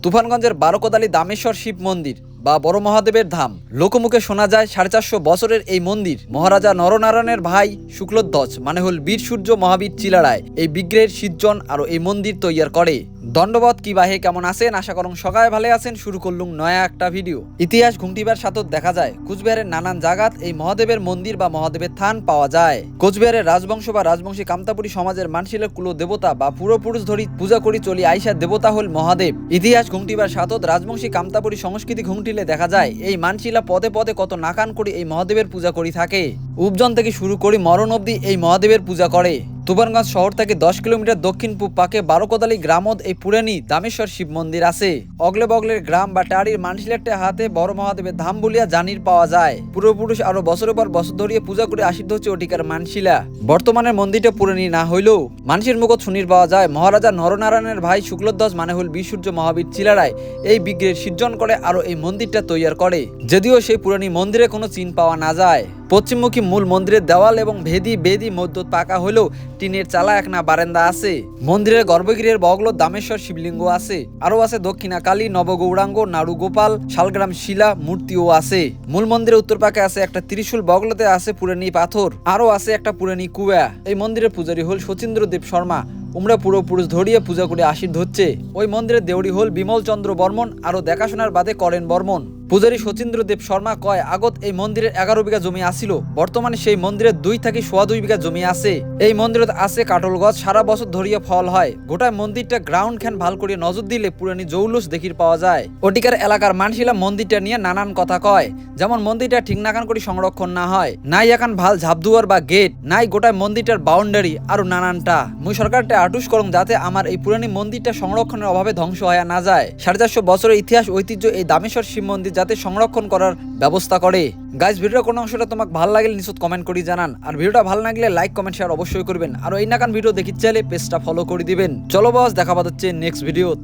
তুফানগঞ্জের বারোকোদালি দামেশ্বর শিব মন্দির বা বড় মহাদেবের ধাম। লোকমুখে শোনা যায় 450 বছরের এই মন্দির মহারাজা নরনারায়ণের ভাই শুক্লধ্বজ মানে হল বীর সূর্য মহাবীর চিলারায় এই বিগ্রহের সিজ্জন আর এই মন্দির তৈয়ার করে। দণ্ডবত কি বাহে কেমন আছেন, আশা করুন সবাই ভালো আছেন। শুরু করলুম নয়া একটা ভিডিও। ইতিহাস ঘুংটিবার সাথত দেখা যায় কুচবিহারের নানান জায়গাত এই মহাদেবের মন্দির বা মহাদেবের থান পাওয়া যায়। কোচবিহারের রাজবংশ বা রাজবংশী কামতাপুরী সমাজের মানসিলের কুল দেবতা বা পূর্বপুরুষ ধরি পূজা করি চলি আইসা দেবতা হল মহাদেব। ইতিহাস ঘুংটিবার সাথত রাজবংশী কামতাপুরী সংস্কৃতি ঘুংটিলে দেখা যায় এই মানসিলা পদে পদে কত নাকান করি এই মহাদেবের পূজা করি থাকে। উপজন থেকে শুরু করি মরণ অবধি এই মহাদেবের পূজা করে। তুফানগঞ্জ শহর থেকে 10 কিলোমিটার দক্ষিণ পূব পাকে বারোকোদালি গ্রামত এই পুরানি দামেশ্বর শিব মন্দির আছে। অগলে বগলের গ্রাম বা টাড়ির মানসিলেরটে হাতে বড় মহাদেবের ধাম বলিয়া জানির পাওয়া যায়। পূর্বপুরুষ আরো বছরের পর বছর ধরিয়ে পূজা করে আশীর্বাদ হচ্ছে ওটিকার মানসিলা। বর্তমানের মন্দিরটা পুরানি না হইলেও মানুষের মুখত শুনির পাওয়া যায় মহারাজা নরনারায়ণের ভাই শুক্লধ্বজ মানে হল বীর সূর্য মহাবীর চিলারায় এই বিগ্রহের সিজ্জন করে আরো এই মন্দিরটা তৈয়ার করে। যদিও সেই পুরানি মন্দিরে কোনো চিহ্ন পাওয়া না যায়। পশ্চিমমুখী মূল মন্দিরের দেওয়াল এবং বেদি মধ্য পাকা হলেও টিনের চালা একনা বারান্দা আছে। মন্দিরের গর্ভগৃহের বগল দামেশ্বর শিবলিঙ্গ আছে। আরো আছে দক্ষিণাকালী, নবগৌরাঙ্গ, নাড়ু গোপাল, শালগ্রাম শিলা মূর্তিও আছে। মূল মন্দিরের উত্তর পাকে আছে একটা ত্রিশূল, বগলতে আছে পুরানি পাথর, আরো আছে একটা পুরানি কুয়া। এই মন্দিরের পূজারী হল সচিন্দ্রদেব শর্মা। উমরা পূর্বপুরুষ ধরিয়ে পূজা করে আশীর্বাদ হচ্ছে। ওই মন্দিরের দেউড়ি হল বিমল চন্দ্র বর্মন, আরো দেখাশোনার বাদে করেন বর্মন। পূজারী সচিন্দ্রদেব শর্মা কয় আগত এই মন্দিরের 11 বিঘা জমি আসিল। বর্তমানে সেই মন্দিরের 2 থেকে 2.25 বিঘা জমি আছে। এই মন্দিরত আছে কাটল গছ, সারা বছর ধরিয়া ফল হয়। গোটায় মন্দিরটা গ্রাউন্ড খান ভাল করে নজর দিলে পুরানি জৌলুস দেখির পাওয়া যায়। ওটিকার এলাকার মানসিলা মন্দিরটা নিয়ে নানান কথা কয়, যেমন মন্দিরটা ঠিক নাকান করে সংরক্ষণ না হয়, নাই একান ভাল ঝাপদুয়ার বা গেট নাই, গোটায় মন্দিরটার বাউন্ডারি আরো নানানটা। মুই সরকারটা আটুস করং যাতে আমার এই পুরানি মন্দিরটা সংরক্ষণের অভাবে ধ্বংস হয়ে না যায়। 450 বছরের ইতিহাস ঐতিহ্য এই দামেশ্বর শিব মন্দির যাতে সংরক্ষণ করার ব্যবস্থা করে। গাইস, ভিডিওর কোন অংশটা তোমাকে ভালো লাগলে নিশ্চিত কমেন্ট করে জানান। আর ভিডিওটা ভালো লাগলে লাইক কমেন্ট শেয়ার অবশ্যই করবেন। আর এই নাকান ভিডিও দেখি চাইলে পেজটা ফলো করে দিবেন। চলো বস, দেখা হচ্ছে নেক্সট ভিডিওত।